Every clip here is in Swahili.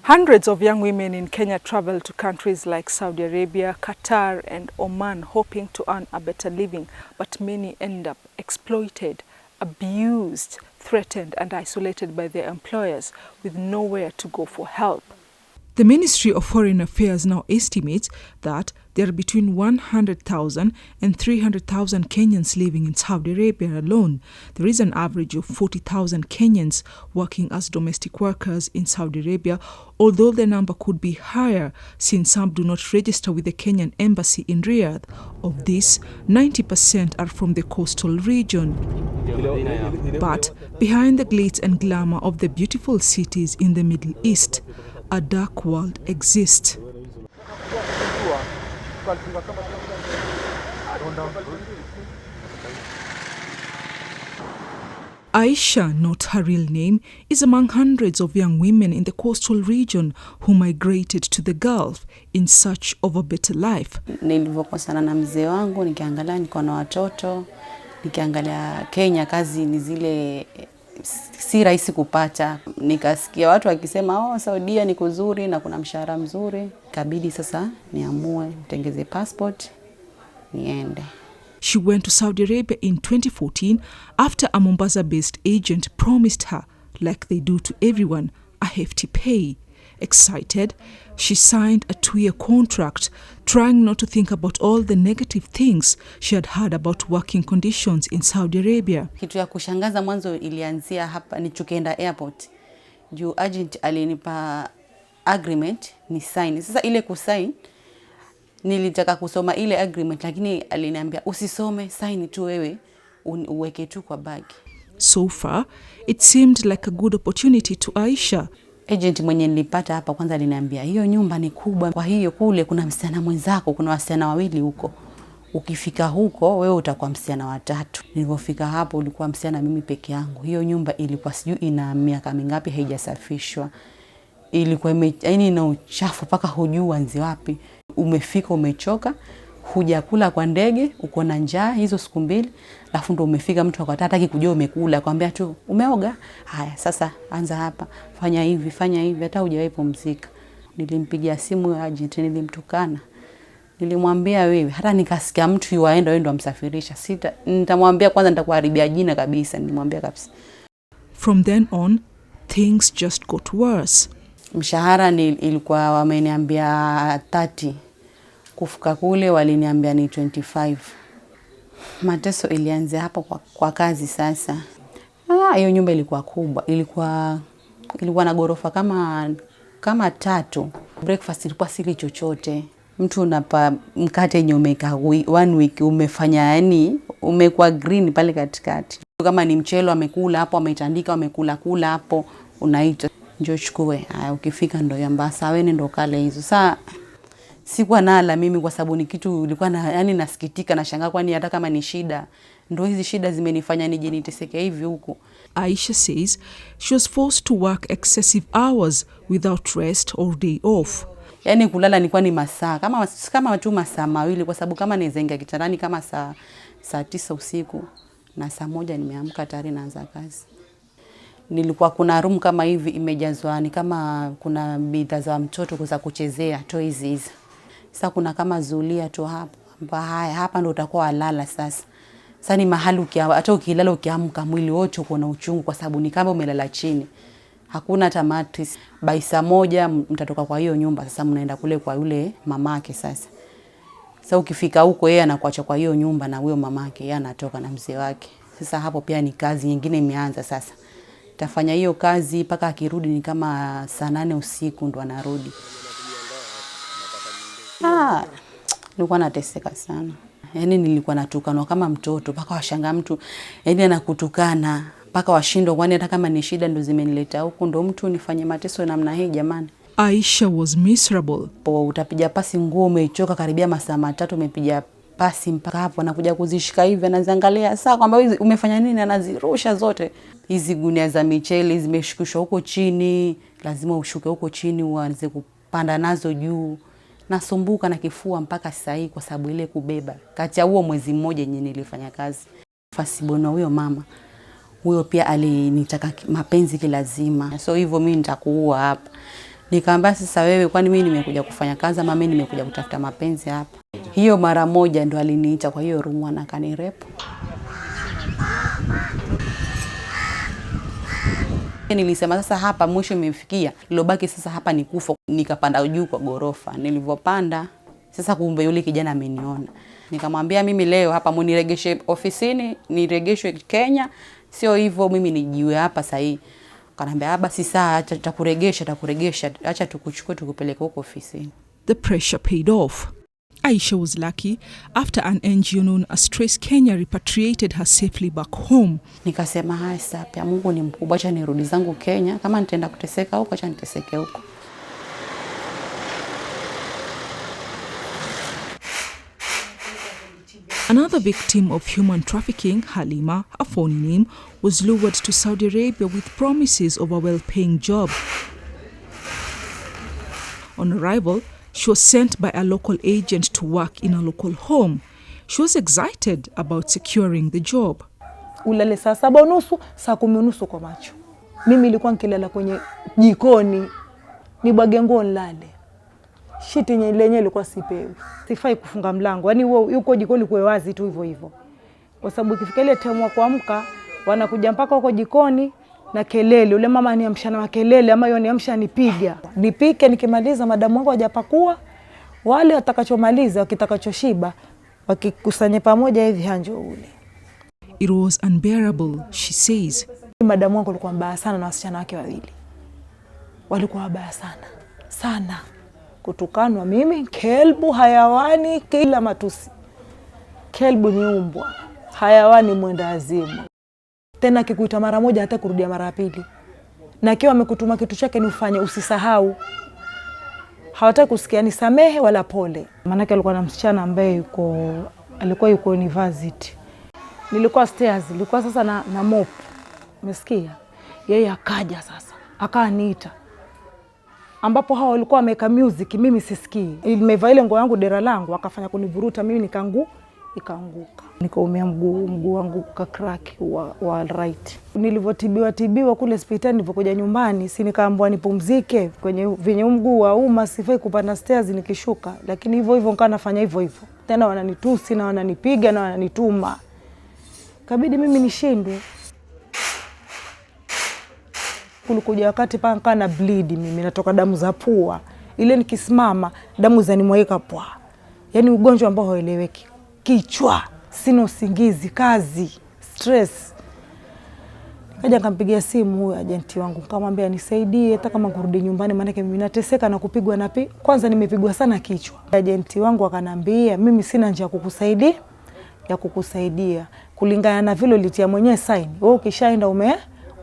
Hundreds of young women in Kenya travel to countries like Saudi Arabia, Qatar and Oman hoping to earn a better living, but many end up exploited, abused, threatened and isolated by their employers with nowhere to go for help. The Ministry of Foreign Affairs now estimates that there are between 100,000 and 300,000 Kenyans living in Saudi Arabia alone. There is an average of 40,000 Kenyans working as domestic workers in Saudi Arabia, although the number could be higher since some do not register with the Kenyan embassy in Riyadh. Of this, 90% are from the coastal region. But behind the glitz and glamour of the beautiful cities in the Middle East, a dark world exists. Aisha, not her real name, is among hundreds of young women in the coastal region who migrated to the Gulf in search of a better life. Nilivokosana na mzee wangu, nikiangalia niko na watoto, nikiangalia Kenya kazi ni zile si rahisi kupata. Nikasikia watu wakisema Saudia ni kuzuri na kuna mshahara mzuri. Kabidi sasa niamue nitengeze passport niende. She went to Saudi Arabia in 2014 after a Mombasa-based agent promised her, like they do to everyone, a hefty pay. Excited, she signed a 2-year contract, trying not to think about all the negative things she had heard about working conditions in Saudi Arabia. Kitu ya kushangaza mwanzo ilianzia hapa nichukienda airport. Juu agent alinipa agreement ni sign. Sasa ile kusign nilitaka kusoma ile agreement, lakini aliniambia usisome, sign tu wewe uweke tu kwa bag. So far, it seemed like a good opportunity to Aisha. Agent mwenye nilipata hapa kwanza aliniambia hiyo nyumba ni kubwa, kwa hiyo kule kuna msichana mwenzako, kuna wasichana wawili huko. Ukifika huko wewe utakuwa msichana wa tatu. Nilipofika hapo ulikuwa msichana mimi peke yangu. Hiyo nyumba ilikuwa sijui ina miaka mingapi haijasafishwa. Ilikuwa yaani ina uchafu paka hujui uanze wapi. Umefika umechoka, hujakula kwa ndege, uko na njaa hizo siku mbili, alafu ndo umefika mtu hataki kujua umekula, akwambia tu umeoga. Haya sasa anza hapa, fanya hivi, hata hujawahi pumzika. Nilimpigia simu agent, nilimtukana. Nilimwambia wewe, hata nikasikia mtu yuaenda wewe ndo amsafirisha. Nitamwambia kwanza nitakuharibia jina kabisa, nilimwambia kabisa. From then on, things just got worse. Mshahara ilikuwa wameniambia 30. Kufika kule waliniambia ni 25. Mateso ilianza hapo kwa kazi sasa. Hiyo nyumba ilikuwa kubwa. Ilikuwa na gorofa kama 3. Breakfast ilikuwa sili chochote. Mtu unapa mkate yenye umeka 1 week umefanya yani umekuwa green pale katikati. Kama ni mchelo amekula hapo, ametandika amekula hapo, unaita njoo chukue. Ukifika ndo yambasa wewe ndo kale hizo. Sasa sikuwa nala mimi kwa sababu ni kitu ilikuwa yani nasikitika na shangaa, kwani hata kama ni shida ndo hizi shida zimenifanya nije niteseke hivi huko. Aisha says she was forced to work excessive hours without rest or day off. Yani kulala nilikuwa ni masaa kama tu masaa mawili, kwa sababu kama nizenga kitandani kama saa 9 usiku na saa 1 nimeamka tayari naanza kazi. Nilikuwa kuna room kama hivi imejazwa ni kama kuna bidhaa za mtoto za kuchezea toys hizi. Sasa kuna kama zulia tu hapo. Hapa ndo utakuwa walala sasa. Sasa ni mahali hata ukilala ukiamka mwili wote uko na uchungu kwa sababu ni kama umelala chini. Hakuna hata mattress. By saa 1 mtatoka kwa hiyo nyumba, sasa mnaenda kule kwa yule mamake sasa. Sasa ukifika huko yeye anakuacha kwa hiyo nyumba na huyo mamake, yeye anatoka na mzee wake. Sasa hapo pia ni kazi nyingine imeanza sasa. Tafanya hiyo kazi paka akirudi ni kama saa 8 usiku ndo anarudi. Nilikuwa nateseka sana. Yaani nilikuwa natukanwa kama mtoto, paka washangaa mtu yaani anakutukana, paka washindwa kwani hata kama ni shida ndo zimenileta huku ndo mtu nifanye mateso namna hii jamani. Aisha was miserable. Utapiga pasi nguo umechoka karibia masaa 3 umepiga pasi mpaka hapo anakuja kuzishika hivi anaziangalia saa kwamba umefanya nini, anazirusha zote. Hizi gunia za michele zimeshukishwa huko chini, lazima ushuke huko chini uanze kupanda nazo juu. Nasumbuka na kifua mpaka sasa hii kwa sababu ile kubeba. Kati ya huo mwezi mmoja yenye nilifanya kazi. Fasibona huyo mama. Huyo pia alinitaka mapenzi kilazima. So hivyo mimi nitakuua hapa. Nikamwambia sasa wewe, kwani mimi nimekuja kufanya kazi ama mimi nimekuja kutafuta mapenzi hapa? Hiyo mara moja ndo aliniita kwa hiyo room na kanirepu. Nilisema sasa hapa mwisho imefikia, lilobaki sasa hapa ni kufa. Nikapanda juu kwa gorofa. Nilivyopanda sasa, kumbe yule kijana ameniona. Nikamwambia mimi leo hapa muniregeshe ofisini, niregeshwe Kenya, sio hivyo mimi nijiwe hapa sasa hii. Kanambia basi saa acha takuregesha, acha tukuchukue tukupeleke huko ofisini. The pressure paid off. Aisha was lucky after an NGO known as Trace Kenya repatriated her safely back home. Nikasema hai sasa, Mungu ni mkubwa, acha nirudi zangu Kenya, kama nitaenda kuteseka huko acha niteseke huko. Another victim of human trafficking, Halima, a phony name, was lured to Saudi Arabia with promises of a well-paying job. On arrival, she was sent by a local agent to work in a local home. She was excited about securing the job. Ulale saa 7:30, saa 10:30 kwa macho. Mimi nilikuwa nikilala kwenye jikoni, nibwage nguo nilale. Shiti lenyewe ilikuwa sipewi. Sifai kufunga mlango. Yaani yuko jikoni kuwe wazi tu hivyo hivyo. Kwa sababu ikifika ile time ya kuamka, wanakuja mpaka huko jikoni na kelele. Ule mama aniamsha na makelele ama yoni amsha nipiga. Nipike nikimaliza madamu wangu hajapakua. Wale watakachomaliza wakitakachoshiba wakikusanya pamoja hivi hanjo ule. It was unbearable, she says. Madamu wangu alikuwa mbaya sana na wasichana wake wawili. Walikuwa wabaya sana. Sana. Kutukanwa mimi, kelbu, hayawani, kila matusi. Kelbu ni umbwa, hayawani mwenda azimu. Tena kikuita mara moja hata kurudia mara pili. Na akiwa amekutuma kitu chake ni ufanye, usisahau. Hawataka kusikia ni samehe wala pole. Manake alikuwa na msichana ambaye alikuwa yuko university. Nilikuwa stairs, nilikuwa sasa na mop. Umesikia? Yeye akaja sasa, akaniita. Ambapo hao walikuwa wameka music, mimi sisikii. Nimevaa ile nguo yangu dera langu, akafanya kunivuruta mimi ikaanguka. Nikaumia mguu wangu ka crack wa right. Nilivyotibiwa kule hospitali, nilipokuja nyumbani, si nikaambiwa nipumzike venye mguu wa uma, sifai kupanda stairs nikishuka, lakini hivyo nikawa nafanya hivyo. Tena wananitusi na wananipiga na wananituma. Kabidi mimi nishindwe. Kulikuja wakati paka na bleed, mimi natoka damu za pua. Ile nikisimama damu zanimwaika pwa. Yaani ugonjwa ambao haueleweki. Kichwa, sina usingizi, kazi, stress. Kaja nikampigia simu huyo agenti wangu, nikamwambia nisaidie hata kama kurudi nyumbani, maana mimi nateseka na kupigwa kwanza nimepigwa sana kichwa. Agenti wangu akanambia mimi sina njia ya kukusaidia. Kulingana na vile ulitia mwenyewe sign. Wewe ukishaenda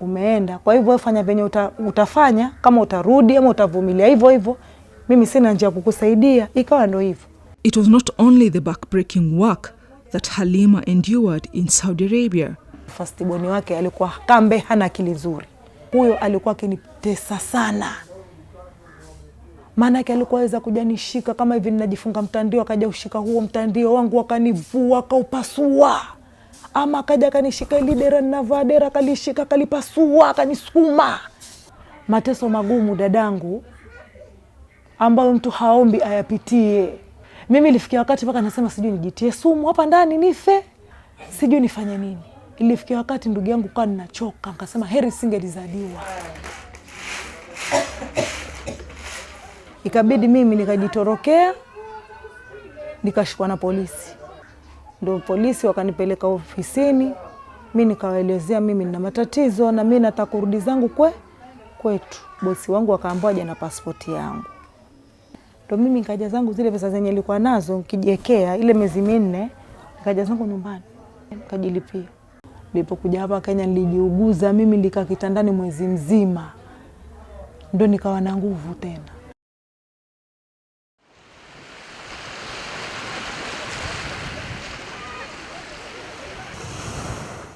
umeenda. Kwa hivyo fanya venye utafanya, kama utarudi ama utavumilia hivyo. Mimi sina njia kukusaidia. Ikawa ndo hivyo. It was not only the backbreaking work that Halima endured in Saudi Arabia. Firstborn wake alikuwa kambe hana akili nzuri. Huyo alikuwa akinitesa sana. Maana yake alikuwa aweza kuja nishika kama hivi ninajifunga mtandio, akaja ushika huo mtandio wangu akanivua akaupasua. Ama akaja kanishika ile dera ninavaa dera, kalishika kalipasua, akanisukuma. Mateso magumu dadangu ambayo mtu haombi ayapitie. Mimi ilifikia wakati mpaka nasema sijui nijitie sumu hapa ndani nife, sijui nifanye nini. Ilifikia wakati ndugu yangu kwa ninachoka, nikasema heri singelizaliwa. Ikabidi mimi nikajitorokea, nikashikwa na polisi. Ndio polisi wakanipeleka ofisini, mimi nikawaelezea mimi nina matatizo na mimi nataka kurudi zangu kwetu. Bosi wangu akaambia aje na pasipoti yangu. Ndio mimi nikaja zangu zile pesa zenye nilikuwa nazo nikijiwekea ile miezi 4, nikaja zangu nyumbani nikajilipia. Nilipokuja hapa Kenya nilijiuguza, mimi nilikaa kitandani mwezi mzima. Ndio nikawa na nguvu tena.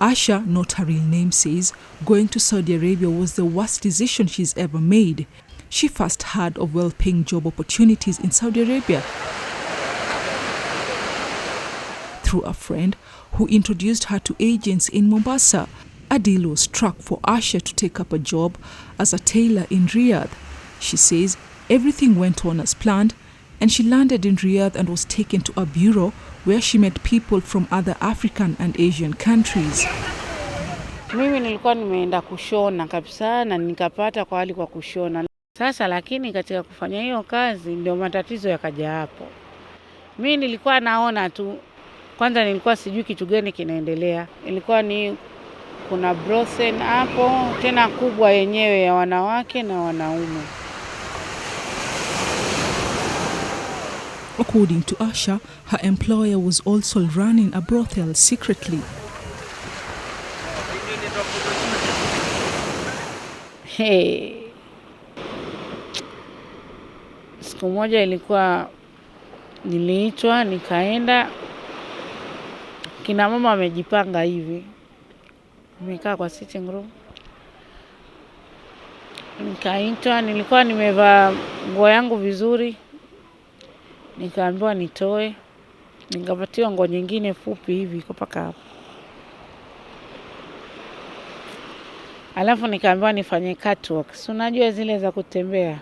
Asha, not her real name, says going to Saudi Arabia was the worst decision she's ever made. She first heard of well-paying job opportunities in Saudi Arabia through a friend who introduced her to agents in Mombasa. A deal was struck for Asha to take up a job as a tailor in Riyadh. She says everything went on as planned, and she landed in Riyadh and was taken to a bureau where she met people from other African and Asian countries. Mimi nilikuwa nimeenda kushona kabisa na nikapata kwa hali kwa kushona. Sasa lakini katika kufanya hiyo kazi ndio matatizo yakaja hapo. Mimi nilikuwa naona tu, kwanza nilikuwa sijui kitu gani kinaendelea. Ilikuwa ni kuna brothel hapo tena kubwa yenyewe ya wanawake na wanaume. According to Asha, her employer was also running a brothel secretly. Hey. Siku moja ilikuwa niliitwa nikaenda, kina mama wamejipanga hivi. Nimekaa kwa sitting room. Nikaitwa, nilikuwa nimevaa nguo yangu vizuri. Nikaambiwa nitoe. Nikapatiwa nguo nyingine fupi hivi kupaka hapo. Alafu nikaambiwa nifanye catwalk. Si unajua zile za kutembea.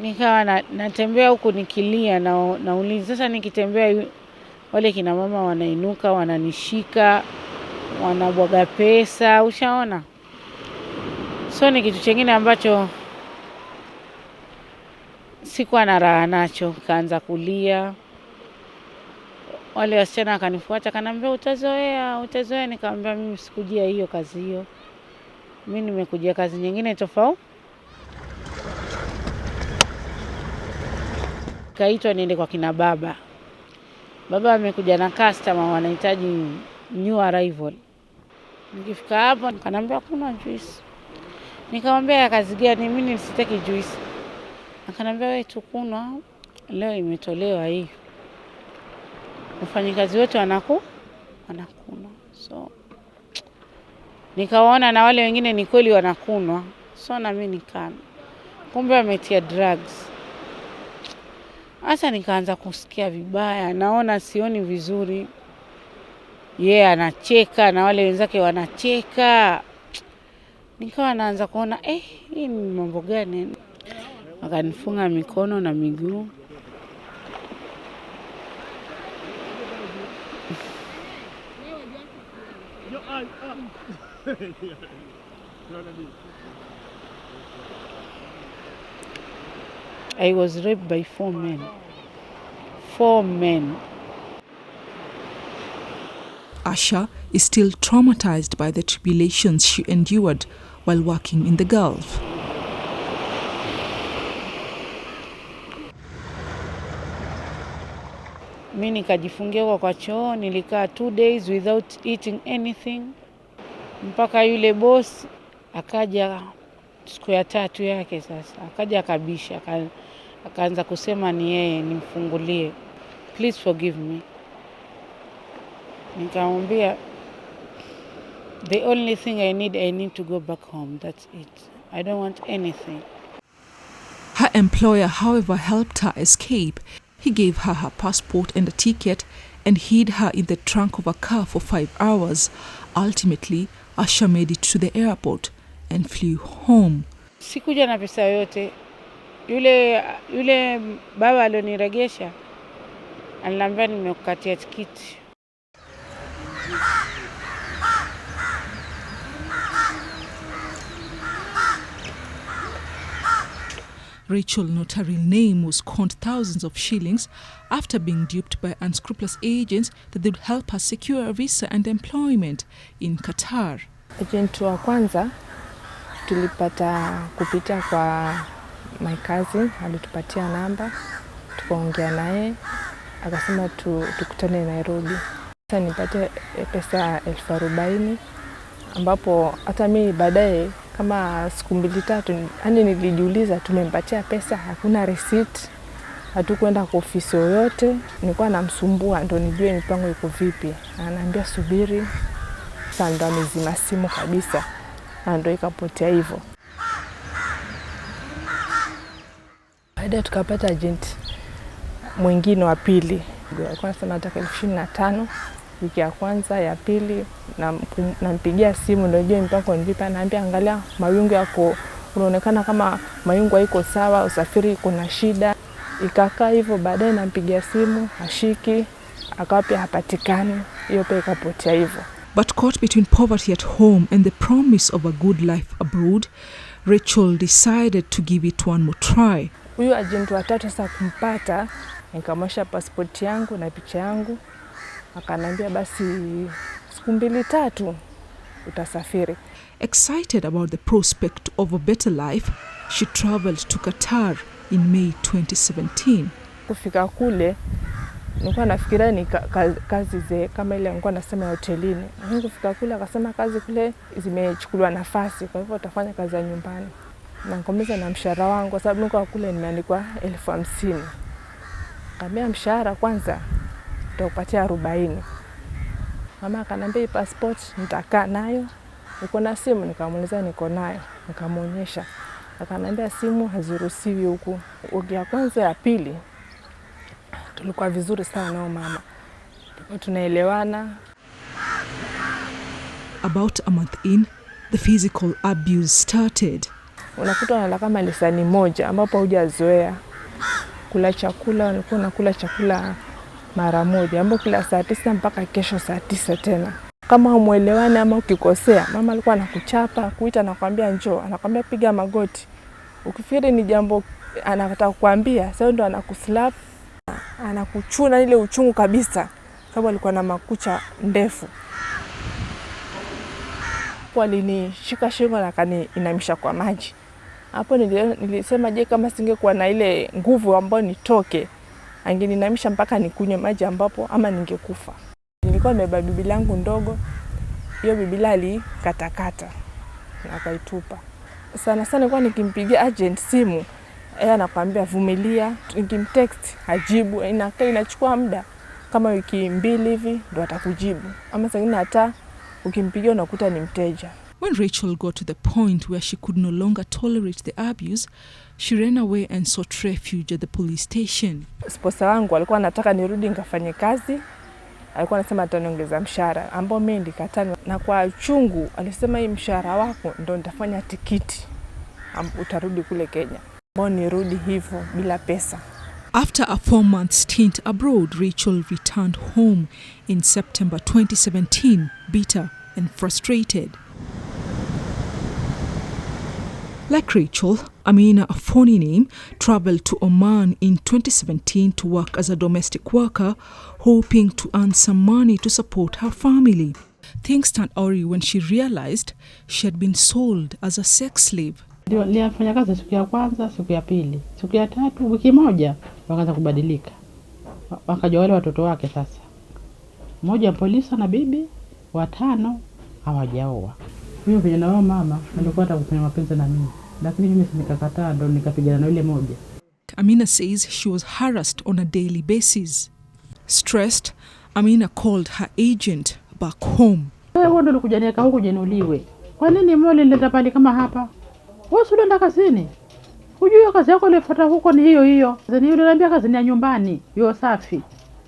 Nikawa natembea huku nikilia na ulinzi. Sasa nikitembea wale kina mama wanainuka, wananishika, wanabwaga pesa, ushaona? So ni kitu kingine ambacho sikuwa na raha nacho, kaanza kulia. Wale wasichana wakanifuata, kanambia utazoea, nikamwambia mimi sikujia hiyo kazi hiyo. Mimi nimekujia kazi nyingine tofauti. Kaitwa niende kwa kina baba. Baba amekuja na customer wanahitaji new arrival. Nikifika hapo kanambia kuna juice. Nikamwambia kazi gani, mimi nisitaki juice. Akanambia wewe tukunwa, leo imetolewa hii. Wafanyikazi wote wanakunwa. So nikawaona na wale wengine ni kweli wanakunwa. So na mimi nikana. Kumbe wametia drugs. Hasa nikaanza kusikia vibaya, naona sioni vizuri. Anacheka na wale wenzake wanacheka. Nikawa naanza kuona hii ni mambo gani? Wakanifunga mikono na miguu. I was raped by 4 men. 4 men. Asha is still traumatized by the tribulations she endured while working in the Gulf. Mimi nikajifungia kwa choo, nilikaa 2 days without eating anything. Mpaka yule boss akaja siku ya 3 yake sasa. Akaja akabisha, akaanza kusema ni yeye nimfungulie. Please forgive me. Nikamwambia the only thing I need to go back home. That's it. I don't want anything. Her employer, however, helped her escape. He gave her her passport and a ticket and hid her in the trunk of a car for 5 hours. Ultimately, Asha made it to the airport and flew home. Sikuja na pesa yote. Yule baba alioniregesha aliniambia nimekukatia tikiti. Rachel, not her real name, was conned thousands of shillings after being duped by unscrupulous agents that they would help her secure a visa and employment in Qatar. Agent wa kwanza tulipata kupitia kwa my cousin, alitupatia namba, tukaongea naye, akasema tukutane Nairobi. Sasa nipate pesa 40,000 ambapo hata mimi baadaye kama siku 2-3 yani nilijiuliza tumempatia pesa, hakuna receipt, hatukwenda kwa ofisi yoyote. Nilikuwa namsumbua ndo nijue mipango iko vipi. Ananiambia subiri. Sasa ndo amezima simu kabisa. Na ndo ikapotea hivyo. Baadaye tukapata agent mwingine wa pili. Alikuwa anasema nataka 25,000 wiki ya kwanza, ya pili nampigia simu ndio nijue mipango ni vipi. Ananiambia angalia mawingu yako kunaonekana kama mayungu haiko sawa, usafiri kuna shida. Ikakaa hivyo, baadaye nampigia simu, hashiki, akawa pia hapatikani, hiyo pia ikapotea hivyo. But caught between poverty at home and the promise of a good life abroad, Rachel decided to give it one more try. Huyu agent wa tatu sasa kumpata, nikamwonyesha passport yangu na picha yangu. Akaniambia basi siku 2-3 utasafiri. Excited about the prospect of a better life, she traveled to Qatar in May 2017. Kufika kule, nilikuwa nafikiria ni kazi ze kama ile nilikuwa nasema ya hotelini. Kufika kule akasema kazi kule zimechukuliwa nafasi, kwa hivyo utafanya kazi ya nyumbani. Na nikomeza na mshahara wangu kwa sababu nilikuwa kule nimeandikwa 50,000. Kamia mshahara kwanza nitakupatia 40. Mama akaniambia passport nitakaa nayo. Niko na simu, nikamuuliza niko nayo, nikamuonyesha. Akaniambia simu haziruhusiwi huku. Wiki ya kwanza ya pili tulikuwa vizuri sana na mama. Tunaelewana. About a month in, the physical abuse started. Unakuta unalala kama lisani moja ambapo hujazoea. Kula chakula, walikuwa nakula chakula mara moja, ambapo kila saa 9 mpaka kesho saa 9 tena. Kama humuelewani ama ukikosea, mama alikuwa anakuchapa, kuita na kuambia njoo, anakuambia piga magoti. Ukifikiri ni jambo anataka kukuambia, sasa ndo anakuslap, anakuchuna ile uchungu kabisa, sababu alikuwa na makucha ndefu. Walinishika shingo na kaniinamisha kwa maji. Hapo nilisema je, kama singekuwa na ile nguvu ambayo nitoke, angeninamisha mpaka nikunywe maji ambapo ama ningekufa. Nilikuwa nimebeba Biblia yangu ndogo. Hiyo Biblia alikatakata na akaitupa. Sana nilikuwa nikimpigia agent simu, yeye anakuambia vumilia, nikimtext hajibu, inachukua muda kama wiki 2 hivi ndo atakujibu. Ama sasa hata ukimpigia unakuta ni mteja. When Rachel got to the point where she could no longer tolerate the abuse, she ran away and sought refuge at the police station. Sposa wangu alikuwa anataka nirudi nikafanye kazi. Alikuwa anasema ataniongeza mshahara, ambao mimi ndikataa, na kwa chungu alisema hii mshahara wako ndo nitafanya tikiti utarudi kule Kenya. Mbona nirudi hivyo bila pesa. After a 4-month stint abroad, Rachel returned home in September 2017, bitter and frustrated. Like Rachel, Amina, a phony name, traveled to Oman in 2017 to work as a domestic worker, hoping to earn some money to support her family. Things turned awry when she realized she had been sold as a sex slave. Nilifanya kazi siku ya kwanza, siku ya pili, siku ya tatu, wiki moja wakaanza kubadilika. Wakaja wale watoto wake sasa. Mmoja polisi na bibi, 5 hawajaoa. Huyo vijana wao mama alikuwa anataka kufanya mapenzi na mimi, lakini mimi nikakataa, ndo nikapigana na yule mmoja. Amina says she was harassed on a daily basis. Stressed, Amina called her agent back home. Wewe ndo ulikuja niweka huko jenuliwe. Kwa nini mole nileta pale kama hapa? Wewe sio ndo kazini. Hujui kazi yako ulifuata huko ni hiyo hiyo. Kazi hiyo unaniambia kazi ni ya nyumbani, hiyo safi.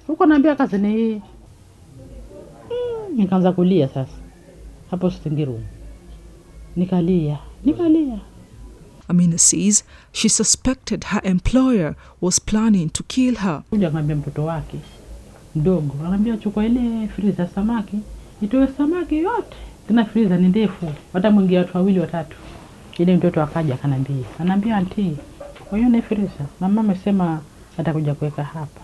Huko naambia kazi ni hii. Nikaanza kulia sasa. Hapo stingiru. Nikalia. Amina says she suspected her employer was planning to kill her. Kuja ngambia mtoto wake mdogo, anambia chukua ile freezer samaki, itoe samaki yote. Tena freezer ni ndefu, hata mwingia watu 2-3. Ile mtoto akaja anambia auntie, kwa hiyo ni freezer. Na mama amesema atakuja kuweka hapa.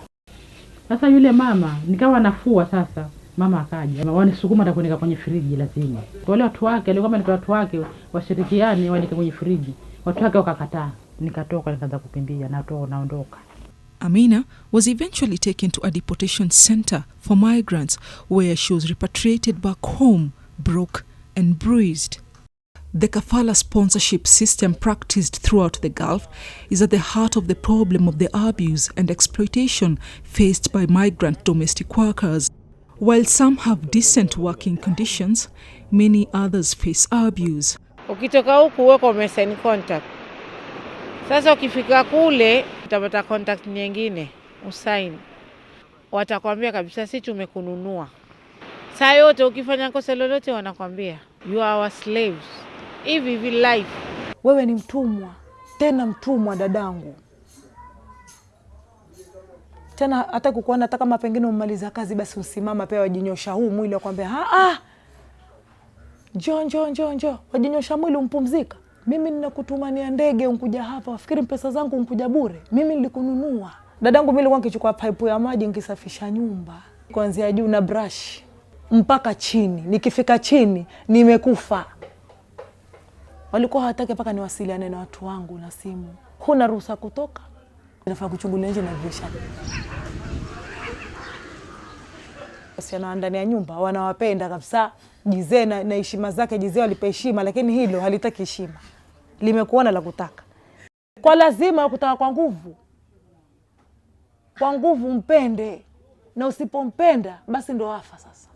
Sasa yule mama nikawa nafua sasa. Mama akaja, wanisukuma atakunika kwenye friji lazima. Wale watu wake, alikuwa ni watu wake washirikiane wanika kwenye friji. Watu wake wakakataa. Nikatoka nikaanza kukimbia na naondoka. Amina was eventually taken to a deportation center for migrants where she was repatriated back home, broke and bruised. The kefala sponsorship system practiced throughout the Gulf is at the heart of the problem of the abuse and exploitation faced by migrant domestic workers. While some have decent working conditions, many others face abuse. Ukitoka huku uweko umesign contract. Sasa ukifika kule utapata contract nyingine usign. Watakwambia kabisa sisi tumekununua. Saa yote ukifanya kosa lolote wanakwambia you are our slaves. Hivi life Wewe ni mtumwa, tena mtumwa dadangu. Tena hata kukuona hata kama pengine umaliza kazi basi usimama pia wajinyosha huu mwili wakwambia njoo wajinyosha mwili umpumzika. Mimi ninakutumania ndege unkuja hapa, wafikiri pesa zangu unkuja bure. Mimi nilikununua. Dadangu mimi nilikuwa nikichukua pipe ya maji nikisafisha nyumba. Kuanzia juu na brush mpaka chini. Nikifika chini nimekufa. Walikuwa hawataki mpaka niwasiliane na watu wangu na simu. Huna ruhusa kutoka. Nafaa kuchungulia nje na dirisha. Wasichana ndani ya nyumba wanawapenda kabisa. Jizee na heshima zake, Jizee walipa heshima, lakini hilo halitaki heshima. Limekuona la kutaka. Kwa lazima kutaka kwa nguvu. Kwa nguvu mpende, na usipompenda basi ndo wafa sasa.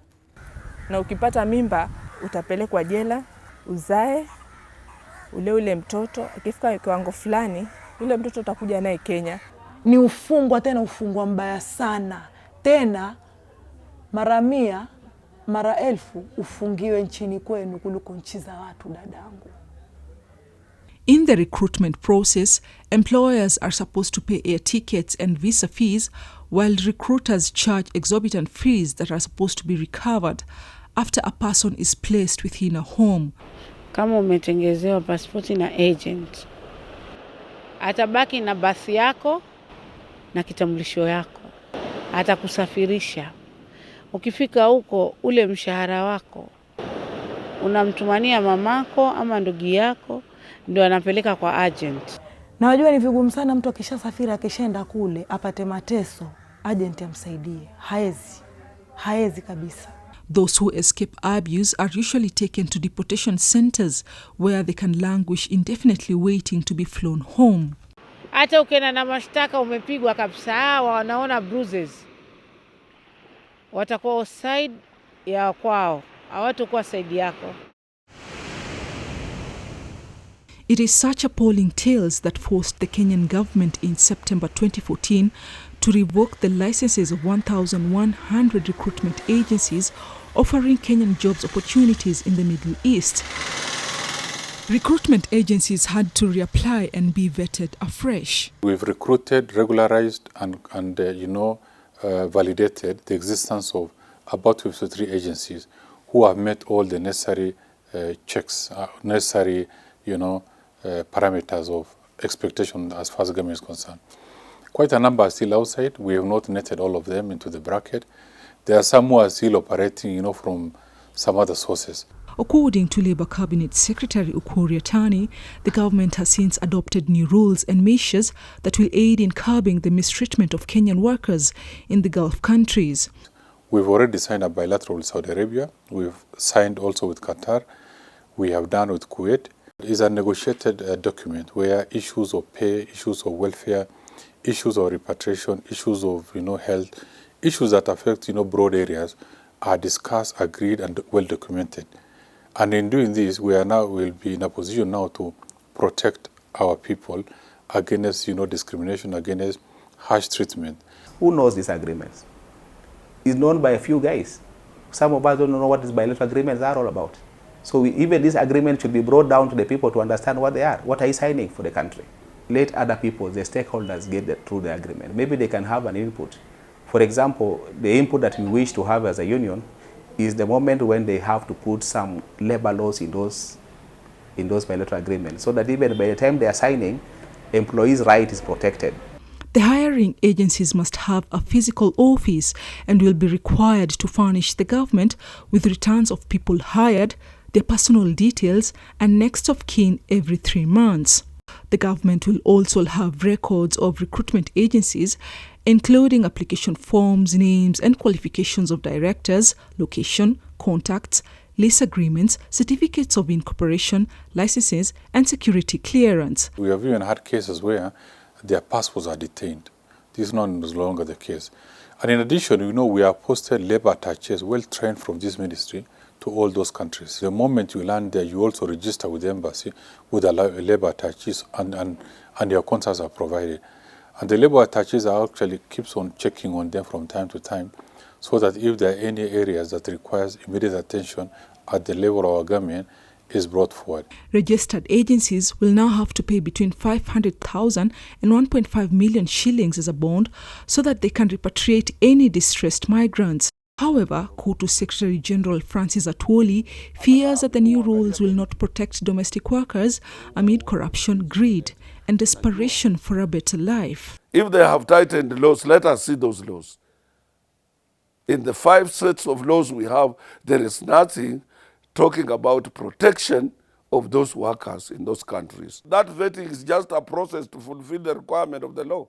Na ukipata mimba utapelekwa jela, uzae ule mtoto, akifika kiwango fulani ule mtoto utakuja naye Kenya. Ni ufungwa, tena ufungwa mbaya sana. Tena mara 100 mara 1000 ufungiwe nchini kwenu kuliko nchi za watu dadangu. In the recruitment process, employers are supposed to pay air tickets and visa fees, while recruiters charge exorbitant fees that are supposed to be recovered after a person is placed within a home. Kama umetengezewa pasipoti na agent, atabaki na basi yako na kitambulisho yako. Atakusafirisha. Ukifika huko ule mshahara wako unamtumania mamako ama ndugu yako, ndio anapeleka kwa agent. Na wajua ni vigumu sana mtu akishasafiri akishaenda kule apate mateso, agent amsaidie. Haezi kabisa. Those who escape abuse are usually taken to deportation centers where they can languish indefinitely waiting to be flown home. Hata ukienda na mashtaka umepigwa kabisa, wanaona bruises, watakuwa side ya kwao, hawatakuwa side yako. It is such appalling tales that forced the Kenyan government in September 2014 to revoke the licenses of 1,100 recruitment agencies offering Kenyan jobs opportunities in the Middle East. Recruitment agencies had to reapply and be vetted afresh. We've recruited, regularized and validated the existence of about 53 agencies who have met all the necessary checks, necessary, parameters of expectation as far as the government is concerned. Quite a number are still outside. We have not netted all of them into the bracket. There are some who are still operating, from some other sources. According to Labour Cabinet Secretary Ukur Yatani, the government has since adopted new rules and measures that will aid in curbing the mistreatment of Kenyan workers in the Gulf countries. We've already signed a bilateral with Saudi Arabia. We've signed also with Qatar. We have done with Kuwait. It's a negotiated document where issues of pay, issues of welfare, issues of repatriation, issues of health, issues that affect broad areas are discussed, agreed, and well documented. And in doing this, will be in a position now to protect our people against discrimination, against harsh treatment. Who knows these agreements? It's known by a few guys. Some of us don't know what these bilateral agreements are all about. So even this agreement should be brought down to the people to understand what they are. What are you signing for the country? Let other people, the stakeholders, get through the agreement. Maybe they can have an input. For example, the input that we wish to have as a union is the moment when they have to put some labor laws in those bilateral agreements, so that even by the time they are signing, employees' right is protected. The hiring agencies must have a physical office and will be required to furnish the government with returns of people hired, their personal details, and next of kin every 3 months. The government will also have records of recruitment agencies, including application forms, names, and qualifications of directors, location, contacts, lease agreements, certificates of incorporation, licenses, and security clearance. We have even had cases where their passports are detained. This is no longer the case. And in addition, we have posted labor attaches well trained from this ministry to all those countries. The moment you land there, you also register with the embassy with a labor attaches, and your contacts are provided. And the labor attaches actually keeps on checking on them from time to time, so that if there are any areas that requires immediate attention at the level of our government, is brought forward. Registered agencies will now have to pay between 500,000 and 1.5 million shillings as a bond so that they can repatriate any distressed migrants. However, Kutu Secretary General Francis Atwoli fears that the new rules will not protect domestic workers amid corruption, greed, and desperation for a better life. If they have tightened the laws, let us see those laws. In the 5 sets of laws we have, there is nothing talking about protection of those workers in those countries. That vetting is just a process to fulfill the requirement of the law.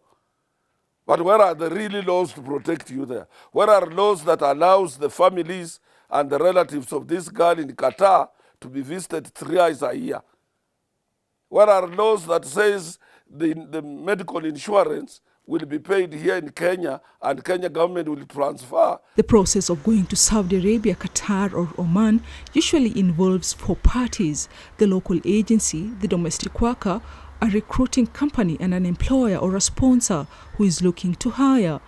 But where are the really laws to protect you there? Where are laws that allows the families and the relatives of this girl in Qatar to be visited 3 times a year? Where are laws that says the medical insurance will be paid here in Kenya and Kenya government will transfer? The process of going to Saudi Arabia, Qatar or Oman usually involves 4 parties: the local agency, the domestic worker, a recruiting company and an employer or a sponsor who is looking to hire.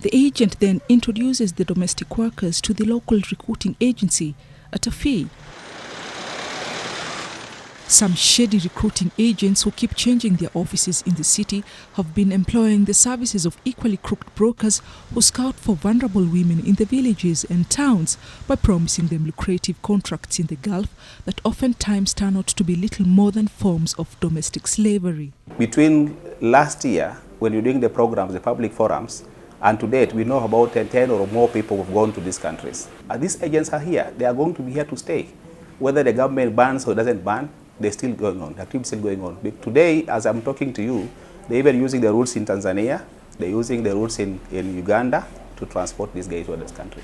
The agent then introduces the domestic workers to the local recruiting agency at a fee. Some shady recruiting agents who keep changing their offices in the city have been employing the services of equally crooked brokers who scout for vulnerable women in the villages and towns by promising them lucrative contracts in the Gulf that oftentimes turn out to be little more than forms of domestic slavery. Between last year, when you're doing the programs, the public forums, and to date, we know about 10 or more people who have gone to these countries. And these agents are here. They are going to be here to stay. Whether the government bans or doesn't ban, they're still going on. The activity is still going on. Today, as I'm talking to you, they're even using the rules in Tanzania. They're using the rules in Uganda to transport these guys to this country.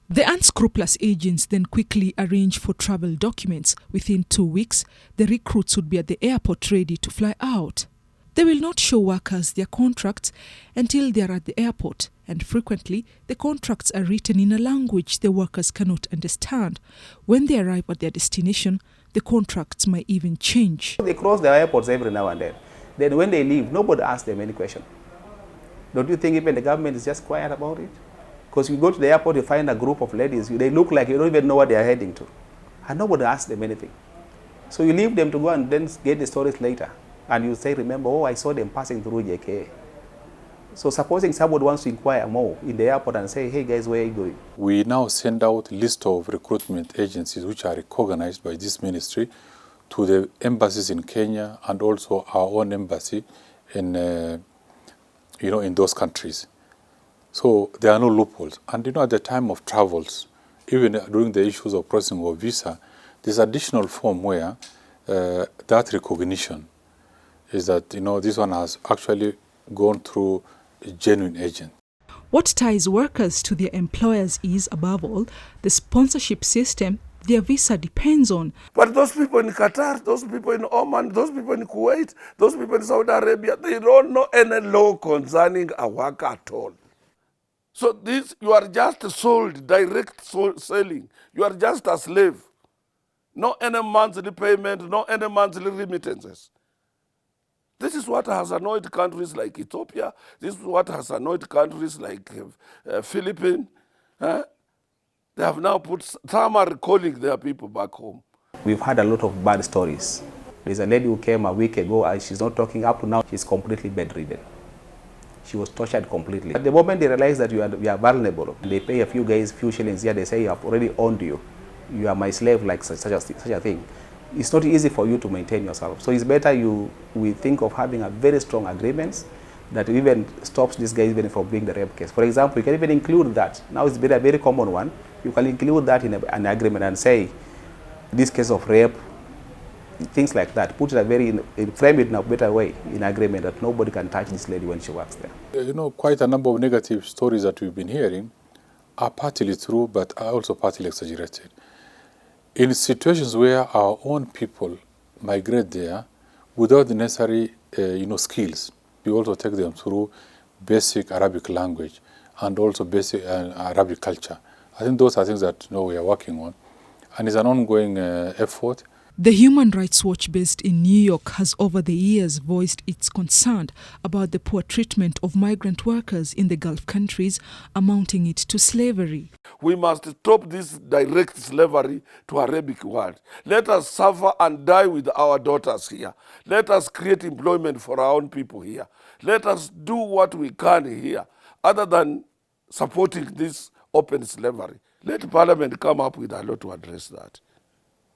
The unscrupulous agents then quickly arrange for travel documents. Within 2 weeks, the recruits would be at the airport ready to fly out. They will not show workers their contracts until they are at the airport, and frequently the contracts are written in a language the workers cannot understand. When they arrive at their destination, the contracts might even change. They cross the airports every now and then. Then when they leave, nobody asks them any question. Don't you think even the government is just quiet about it? Because you go to the airport, you find a group of ladies, they look like you don't even know what they are heading to. And nobody asks them anything. So you leave them to go and then get the stories later. And you say, remember, oh, I saw them passing through JK. So supposing somebody wants to inquire more in the airport and say, hey guys, where are you going? We now send out a list of recruitment agencies which are recognized by this ministry to the embassies in Kenya and also our own embassy in, in those countries. So there are no loopholes. And at the time of travels, even during the issues of processing of visa, there's additional form where that recognition is that, this one has actually gone through a genuine agent. What ties workers to their employers is, above all, the sponsorship system their visa depends on. But those people in Qatar, those people in Oman, those people in Kuwait, those people in Saudi Arabia, they don't know any law concerning a worker at all. So you are just sold, direct selling. You are just a slave. No any monthly payment, no any monthly remittances. This is what has annoyed countries like Ethiopia. This is what has annoyed countries like Philippines. They have now some are recalling their people back home. We've had a lot of bad stories. There's a lady who came a week ago and she's not talking up to now. She's completely bedridden. She was tortured completely. At the moment they realize that you are vulnerable, they pay a few guys, few shillings here, they say, I've already owned you. You are my slave, like such a thing. It's not easy for you to maintain yourself. So it's better we think of having a very strong agreements that even stops this guy even from doing the rape case. For example, you can even include that. Now it's been a very common one. You can include that in an agreement and say, this case of rape, things like that. Put it frame it in a better way in agreement that nobody can touch this lady when she works there. Quite a number of negative stories that we've been hearing are partly true, but are also partly exaggerated. In situations where our own people migrate there without the necessary skills, we also take them through basic Arabic language and also basic Arabic culture. I think those are things that we are working on, and it's an ongoing effort. The Human Rights Watch based in New York has over the years voiced its concern about the poor treatment of migrant workers in the Gulf countries, amounting it to slavery. We must stop this direct slavery to Arabic world. Let us suffer and die with our daughters here. Let us create employment for our own people here. Let us do what we can here, other than supporting this open slavery. Let Parliament come up with a law to address that.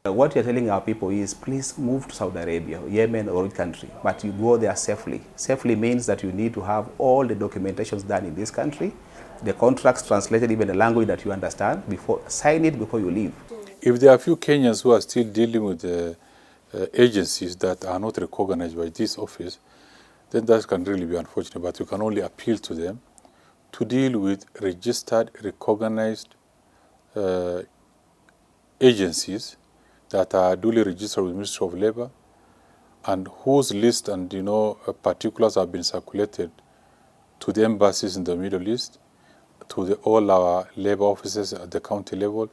What you're telling our people is, please move to Saudi Arabia, Yemen, or which country, but you go there safely. Safely means that you need to have all the documentations done in this country, the contracts translated even the language that you understand, sign it before you leave. If there are a few Kenyans who are still dealing with agencies that are not recognized by this office, then that can really be unfortunate, but you can only appeal to them to deal with registered, recognized agencies that are duly registered with the Ministry of Labor and whose list and particulars have been circulated to the embassies in the Middle East, to all our labor offices at the county level.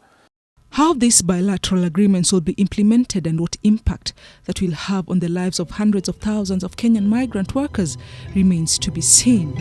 How these bilateral agreements will be implemented and what impact that will have on the lives of hundreds of thousands of Kenyan migrant workers remains to be seen.